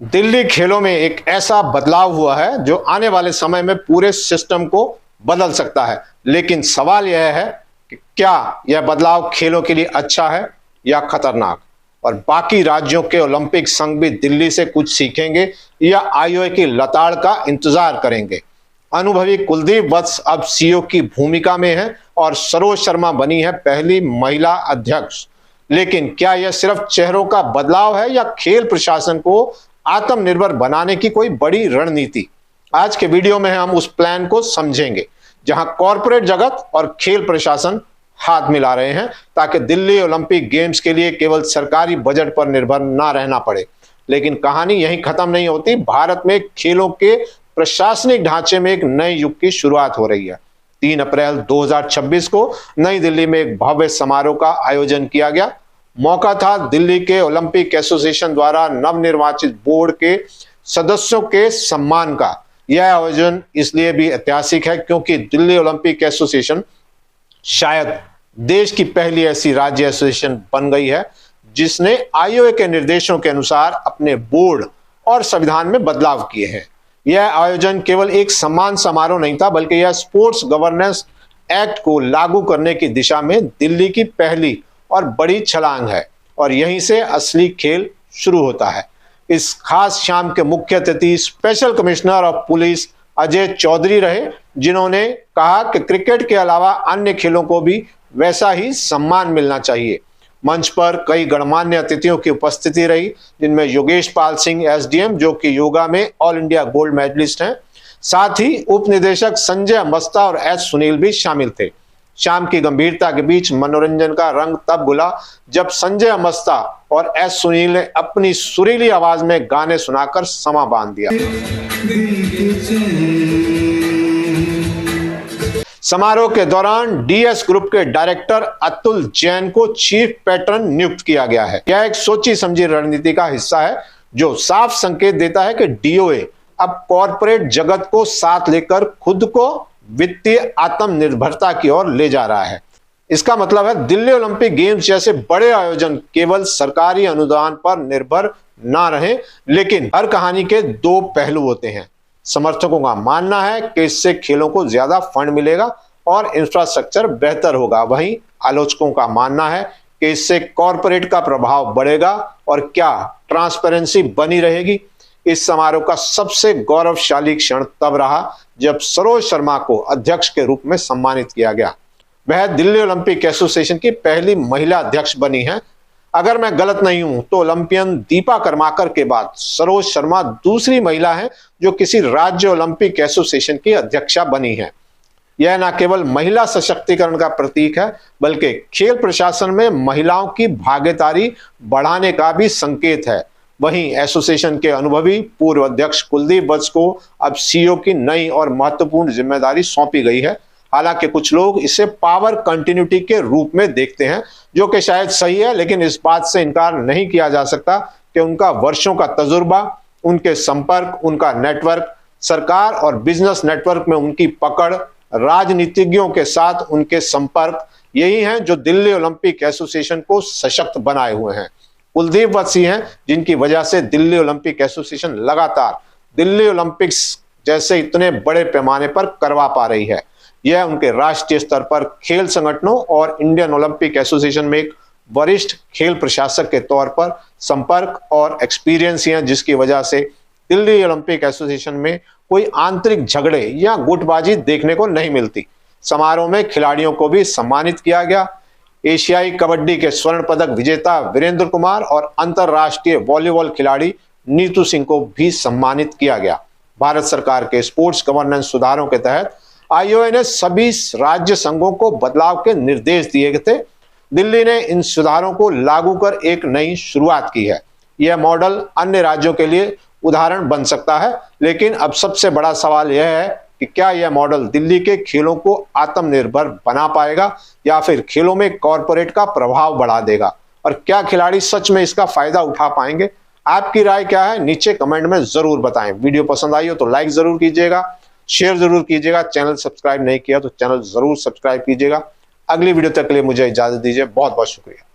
दिल्ली खेलों में एक ऐसा बदलाव हुआ है जो आने वाले समय में पूरे सिस्टम को बदल सकता है। लेकिन सवाल यह है कि क्या यह बदलाव खेलों के लिए अच्छा है या खतरनाक, और बाकी राज्यों के ओलंपिक संघ भी दिल्ली से कुछ सीखेंगे या आईओए की लताड़ का इंतजार करेंगे। अनुभवी कुलदीप वत्स अब सीईओ की भूमिका में है और सरोज शर्मा बनी है पहली महिला अध्यक्ष। लेकिन क्या यह सिर्फ चेहरों का बदलाव है या खेल प्रशासन को आत्मनिर्भर बनाने की कोई बड़ी रणनीति? आज के वीडियो में हम उस प्लान को समझेंगे जहां कॉरपोरेट जगत और खेल प्रशासन हाथ मिला रहे हैं ताकि दिल्ली ओलंपिक गेम्स के लिए केवल सरकारी बजट पर निर्भर ना रहना पड़े। लेकिन कहानी यहीं खत्म नहीं होती। भारत में खेलों के प्रशासनिक ढांचे में एक नए युग की शुरुआत हो रही है। 3 अप्रैल 2026 को नई दिल्ली में एक भव्य समारोह का आयोजन किया गया। मौका था दिल्ली के ओलंपिक एसोसिएशन द्वारा नवनिर्वाचित बोर्ड के सदस्यों के सम्मान का। यह आयोजन इसलिए भी ऐतिहासिक है क्योंकि दिल्ली ओलंपिक एसोसिएशन शायद देश की पहली ऐसी राज्य एसोसिएशन बन गई है जिसने आईओए के निर्देशों के अनुसार अपने बोर्ड और संविधान में बदलाव किए हैं। यह आयोजन केवल एक सम्मान समारोह नहीं था, बल्कि यह स्पोर्ट्स गवर्नेंस एक्ट को लागू करने की दिशा में दिल्ली की पहली और बड़ी छलांग है, और यहीं से असली खेल शुरू होता है। इस खास शाम के मुख्य अतिथि special commissioner of police Ajay Chaudhary रहे, जिन्होंने कहा कि क्रिकेट के अलावा अन्य खेलों को भी वैसा ही सम्मान मिलना चाहिए। मंच पर कई गणमान्य अतिथियों की उपस्थिति रही, जिनमें योगेश पाल सिंह एसडीएम, जो कि योगा में ऑल इंडिया गोल्ड मेडलिस्ट हैं, साथ ही उप निदेशक संजय मस्ता और एस सुनील भी शामिल थे। शाम की गंभीरता के बीच मनोरंजन का रंग तब घुला जब संजय मस्ता और एस सुनील ने अपनी सुरीली आवाज में गाने सुनाकर समा बांध दिया। समारोह के दौरान डीएस ग्रुप के डायरेक्टर अतुल जैन को चीफ पैट्रन नियुक्त किया गया है। यह एक सोची समझी रणनीति का हिस्सा है जो साफ संकेत देता है कि डीओए अब कॉरपोरेट जगत को साथ लेकर खुद को वित्तीय आत्मनिर्भरता की ओर ले जा रहा है। इसका मतलब है दिल्ली ओलंपिक गेम्स जैसे बड़े आयोजन केवल सरकारी अनुदान पर निर्भर ना रहे। लेकिन हर कहानी के 2 पहलू होते हैं। समर्थकों का मानना है कि इससे खेलों को ज्यादा फंड मिलेगा और इंफ्रास्ट्रक्चर बेहतर होगा। वहीं आलोचकों का मानना है कि इससे कॉरपोरेट का प्रभाव बढ़ेगा और क्या ट्रांसपेरेंसी बनी रहेगी। इस समारोह का सबसे गौरवशाली क्षण तब रहा जब सरोज शर्मा को अध्यक्ष के रूप में सम्मानित किया गया। वह दिल्ली ओलंपिक एसोसिएशन की पहली महिला अध्यक्ष बनी है। अगर मैं गलत नहीं हूं तो ओलंपियन दीपा कर्माकर के बाद सरोज शर्मा दूसरी महिला है जो किसी राज्य ओलंपिक एसोसिएशन की अध्यक्षा बनी है। यह न केवल महिला सशक्तिकरण का प्रतीक है, बल्कि खेल प्रशासन में महिलाओं की भागीदारी बढ़ाने का भी संकेत है। वहीं एसोसिएशन के अनुभवी पूर्व अध्यक्ष कुलदीप वत्स को अब सीईओ की नई और महत्वपूर्ण जिम्मेदारी सौंपी गई है। हालांकि कुछ लोग इसे पावर कंटिन्यूटी के रूप में देखते हैं, जो कि शायद सही है, लेकिन इस बात से इनकार नहीं किया जा सकता कि उनका वर्षों का तजुर्बा, उनके संपर्क, उनका नेटवर्क, सरकार और बिजनेस नेटवर्क में उनकी पकड़, राजनीतिज्ञों के साथ उनके संपर्क, यही हैं जो दिल्ली ओलंपिक एसोसिएशन को सशक्त बनाए हुए हैं। कुलदीप वत्स हैं जिनकी वजह से दिल्ली ओलंपिक एसोसिएशन लगातार दिल्ली ओलंपिक्स जैसे इतने बड़े पैमाने पर करवा पा रही है। यह उनके राष्ट्रीय स्तर पर खेल संगठनों और इंडियन ओलंपिक एसोसिएशन में एक वरिष्ठ खेल प्रशासक के तौर पर संपर्क और एक्सपीरियंस है, जिसकी वजह से दिल्ली ओलंपिक एसोसिएशन में कोई आंतरिक झगड़े या गुटबाजी देखने को नहीं मिलती। समारोह में खिलाड़ियों को भी सम्मानित किया गया। एशियाई कबड्डी के स्वर्ण पदक विजेता वीरेंद्र कुमार और अंतरराष्ट्रीय वॉलीबॉल खिलाड़ी नीतू सिंह को भी सम्मानित किया गया। भारत सरकार के स्पोर्ट्स गवर्नेंस सुधारों के तहत आईओए ने सभी राज्य संघों को बदलाव के निर्देश दिए थे। दिल्ली ने इन सुधारों को लागू कर एक नई शुरुआत की है। यह मॉडल अन्य राज्यों के लिए उदाहरण बन सकता है, लेकिन अब सबसे बड़ा सवाल यह है कि क्या यह मॉडल दिल्ली के खेलों को आत्मनिर्भर बना पाएगा या फिर खेलों में कॉरपोरेट का प्रभाव बढ़ा देगा, और क्या खिलाड़ी सच में इसका फायदा उठा पाएंगे? आपकी राय क्या है नीचे कमेंट में जरूर बताएं। वीडियो पसंद आई हो तो लाइक जरूर कीजिएगा, शेयर जरूर कीजिएगा। चैनल सब्सक्राइब नहीं किया तो चैनल जरूर सब्सक्राइब कीजिएगा। अगली वीडियो तक के लिए मुझे इजाजत दीजिए। बहुत बहुत शुक्रिया।